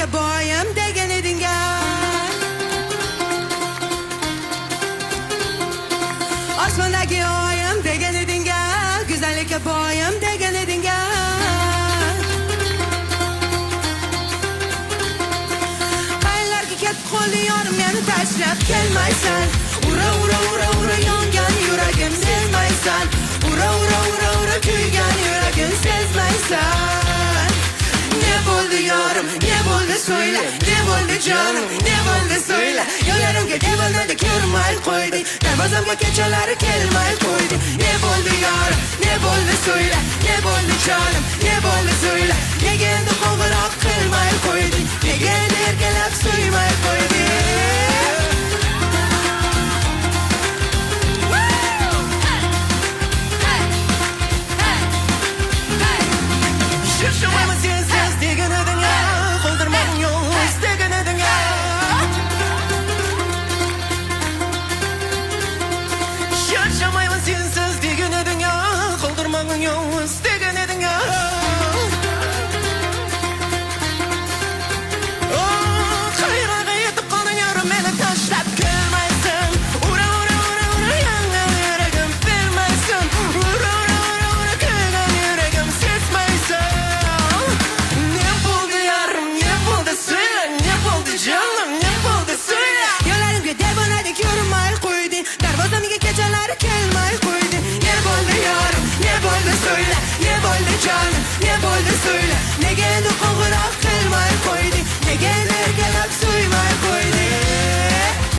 Güzellikle boyum degan eding Osmondagi oyim degan eding Güzellikle boyum degan eding Qayerlarga ketib qolding yorim meni tashlab kelmaysan Ura ura ura ura yongan yuragim sezmaysan Ura ura ura ura kuygan yuragim sezmaysan Ne bo'ldi yorim ne bo'ldi söyle Ne bo'ldi canım ne bo'ldi söyle Yo'llarimga devorlarda kirmay qo'yding Darvozamga kechalari kelmay qo'yding Ne bo'ldi yorim ne bo'ldi söyle Ne bo'ldi canım ne bo'ldi söyle